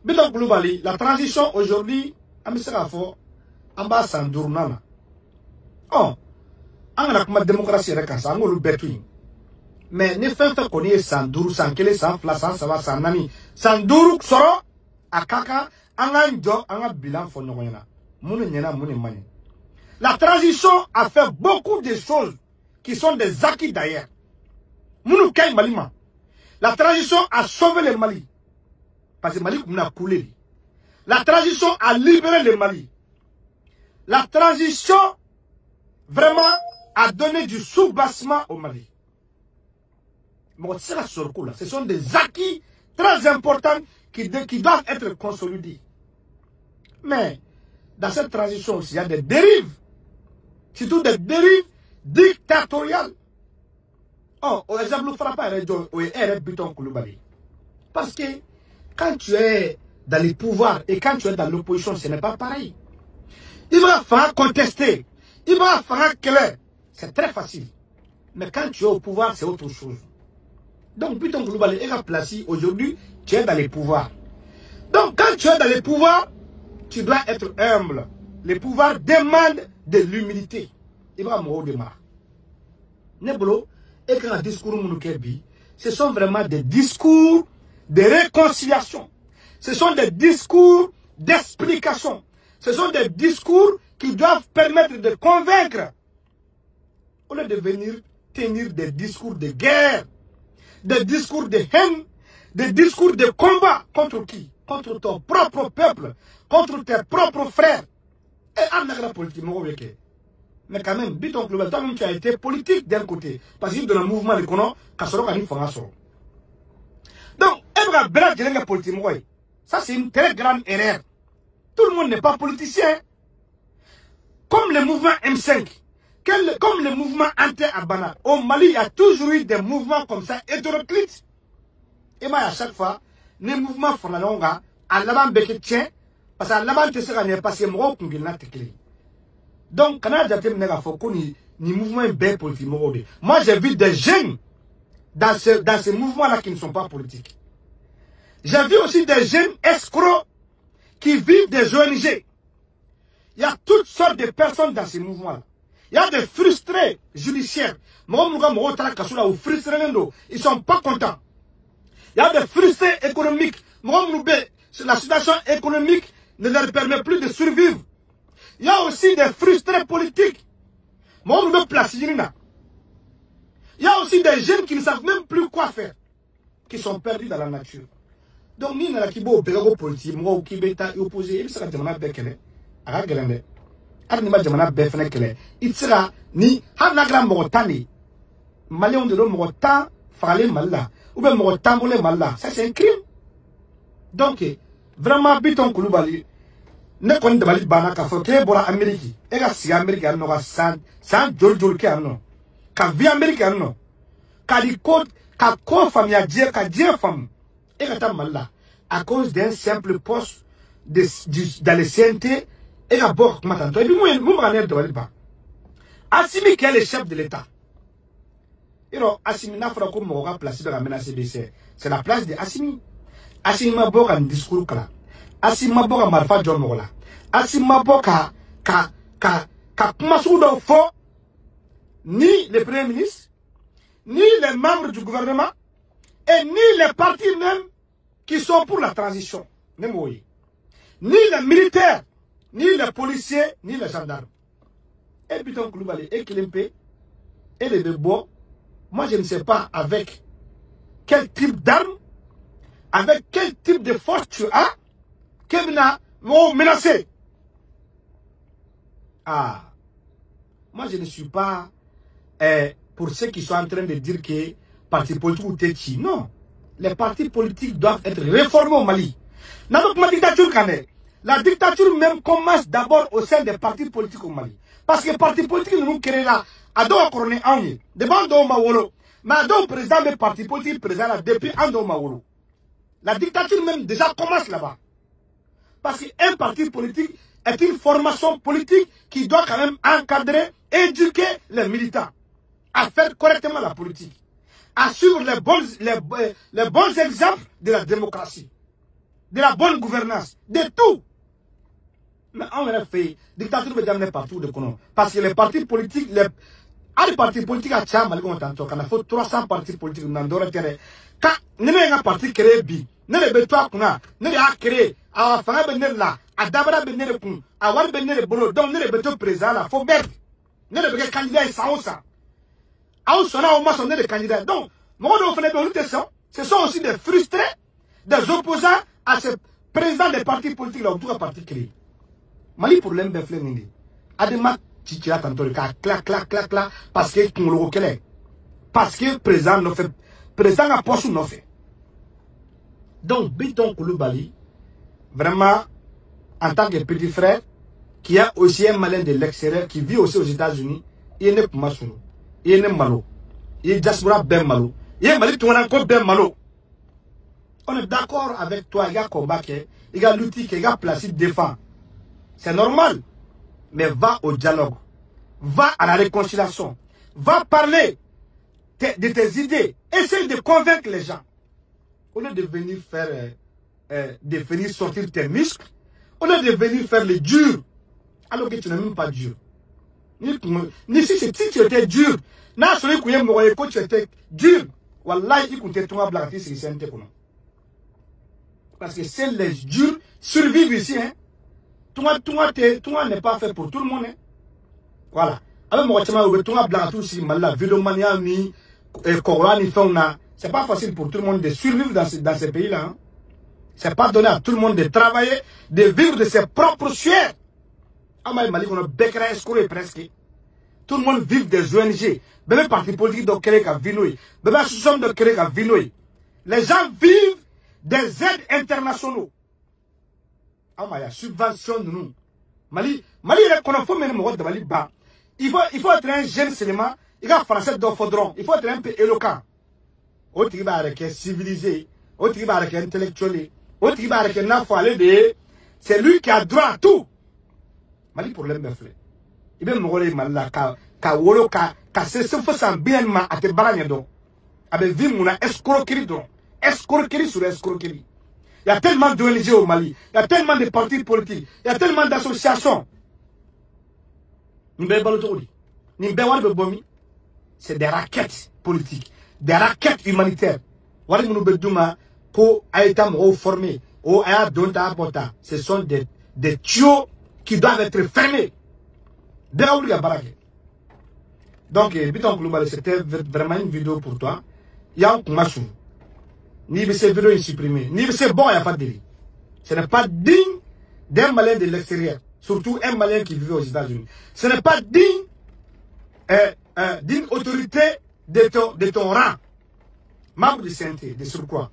Bilan globally, la transition aujourd'hui, Amisrafo, ambassade Sandournana. Oh, on a la démocratie avec ça, on le between. Mais ne fait qu'on y est Sandour, sans qu'elle sans place, sans savoir, sans nani. Sandour, soro, à kaka, un bilan fonoyana. Mani. La transition a fait beaucoup de choses qui sont des acquis d'ailleurs. Mounou Kay Malima. La transition a sauvé le Mali. Parce que Mali a coulé. La transition a libéré le Mali. La transition vraiment a donné du soubassement au Mali. Ce sont des acquis très importants qui doivent être consolidés. Mais dans cette transition aussi, il y a des dérives. Surtout des dérives dictatoriales. Oh, au exemple, il ne fera pas parce que quand tu es dans les pouvoirs et quand tu es dans l'opposition, ce n'est pas pareil. Il va falloir contester. Il va falloir clair. C'est très facile. Mais quand tu es au pouvoir, c'est autre chose. Donc, Buton Global est placé aujourd'hui, tu es dans les pouvoirs. Donc, quand tu es dans les pouvoirs, tu dois être humble. Les pouvoirs demandent de l'humilité. Il va mourir de marre. Nebolo, et quand le discours Mounukebi, ce sont vraiment des discours de réconciliation. Ce sont des discours d'explication. Ce sont des discours qui doivent permettre de convaincre. Au lieu de venir tenir des discours de guerre, des discours de haine, des discours de combat contre qui? Contre ton propre peuple, contre tes propres frères. Et en la politique, mais quand même, Biton Global, toi-même tu as été politique d'un côté. Parce que dans le mouvement de Kono, Kassoro Kani Fongaso. Donc, Ebra Bela Djelenga politique, ça c'est une très grande erreur. Tout le monde n'est pas politicien. Comme le mouvement M5, comme le mouvement anti-Abana, au Mali, il y a toujours eu des mouvements comme ça, hétéroclites. Et moi, à chaque fois, les mouvements font la longue, à l'avant tient, parce qu'à l'avant te sera n'est pas si moi qu'on n'a pas clé. Donc, quand on a ni mouvement politique, moi j'ai vu des jeunes dans ces mouvements-là qui ne sont pas politiques. J'ai vu aussi des jeunes escrocs qui vivent des ONG. Il y a toutes sortes de personnes dans ces mouvements-là. Il y a des frustrés judiciaires. Ils ne sont pas contents. Il y a des frustrés économiques. La situation économique ne leur permet plus de survivre. Il y a aussi des frustrés politiques. Il y a aussi des jeunes qui ne savent même plus quoi faire, qui sont perdus dans la nature. Donc, nous avons des politiques, nous avons des opposés, nous avons des il sera ni hanagram morotani malien de l'homme morotan farale malla ou bien morotan pour les malla, ça c'est un crime. Donc vraiment Biton Koulibaly ne connaît pas les bana ka foke bora Amérique et ga si Amérique no ga san jol ke anno ka vi Amérique anno ka di code ka ko famille a dire ka dire femme et ga ta malla à cause d'un simple poste dans le CNT. Et d'abord, et puis moi, Assimi qui est le chef de l'État. Et donc, Assimi n'a pas comme on va placer dans la menace CBC. C'est la place de Assimi. Assimi m'a beau un discours là. Assimi m'a beau un Marfa John Mola. Assimi m'a beau ka Kumasou faux, ni le Premier ministre, ni les membres du gouvernement, et ni les partis même qui sont pour la transition. Ni les militaires. Ni les policiers, ni les gendarmes. Et Biton Koulibaly, et Kilimpe, et les Bebo, moi je ne sais pas avec quel type d'armes, avec quel type de force tu as, qu'elle n'a menacé. Ah, moi je ne suis pas pour ceux qui sont en train de dire que parti politique ou Téchi. Non, les partis politiques doivent être réformés au Mali. N'a dictature canée. La dictature même commence d'abord au sein des partis politiques au Mali. Parce que les partis politiques nous créent là, à deux couronner en ligne. Devant Mawolo. Mais à deux président des partis politiques présents là depuis Ando Mawolo. La dictature même déjà commence là-bas. Parce qu'un parti politique est une formation politique qui doit quand même encadrer, éduquer les militants à faire correctement la politique, à suivre les bons exemples de la démocratie. de la bonne gouvernance, de tout. Mais on a fait dictature de partout de Kono. Parce que les partis politiques, les partis politiques à Tcham, quand on a fait 300 partis politiques dans le terrain, quand nous avons un parti créé, nous avons créé, à faire venir là, à Dabra venir le pont, à Wal venir le boulot, donc nous avons présent là, faut mettre. Nous avons des candidats et ça. À on s'en a au moins son des candidats. Donc, moi, ce sont aussi des frustrés, des opposants à ce président des partis politiques là, ou tout un parti créé. Mali pour l'embefle mindi. Adema titira tantôt le cas clac clac clac clac parce que qu'on le reconnaît. Parce que président ne fait président a poste non fait. Donc Biton Koulibaly vraiment en tant que petit frère qui a aussi un malin de l'extérieur qui vit aussi aux États-Unis, il n'est pas masou. Il n'est malo. Il est diaspora ben malo. Il est Mali tout encore ben malo. On est d'accord avec toi, il y a combat il y a l'outil qui a placé défend. C'est normal. Mais va au dialogue. Va à la réconciliation. Va parler de tes idées. Essaye de convaincre les gens. Au lieu de venir faire, de venir sortir tes muscles, au lieu de venir faire le dur, alors que tu n'es même pas dur. Ni si tu étais dur, n'a celui qui est mort et que tu étais dur, wallah, il comptait tout à blaguer si c'est un téléphone. Parce que c'est les durs survivent ici, hein. Toi n'est pas fait pour tout le monde. Hein? Voilà. Alors, moi, tu m'as blanc tout si mal la vidéomania ni Corani fauna. C'est pas facile pour tout le monde de survivre dans ces pays-là. Hein? C'est pas donné à tout le monde de travailler, de vivre de ses propres sueurs. Ah, Mali, on a bécra escoré presque. Tout le monde vit des ONG. Même parti politique de créer qu'à Vinoy. Même association de créer qu'à Vinoy. Les gens vivent des aides internationaux. Il y a subvention de nous. Mali, qu'on a fait même de Mali bas. Il faut être un jeune seulement. Il y a français d'Offodron. Il faut être un peu éloquent. Autre qui va être civilisé. Autre qui va être intellectuel. Autre qui va être nafalé. C'est lui qui a droit à tout. Mali pour l'embefle. Il veut me rouler mal là. Ka se faut s'en bien ma à te baragnedo. Avec vie mon escroquerie donc. Escroquerie sur escroquerie. Il y a tellement d'ONG au Mali, il y a tellement de partis politiques, il y a tellement d'associations. C'est des raquettes politiques, des raquettes humanitaires. Ce sont des tuyaux qui doivent être fermés. Donc, c'était vraiment une vidéo pour toi. Il y a un machou. Ni ces vidéos supprimées, ni c'est bon, il n'y a pas de délit. Ce n'est pas digne d'un malin de l'extérieur, surtout un malin qui vit aux États-Unis. Ce n'est pas digne d'une autorité de ton rang, membre du CNT, de surcroît.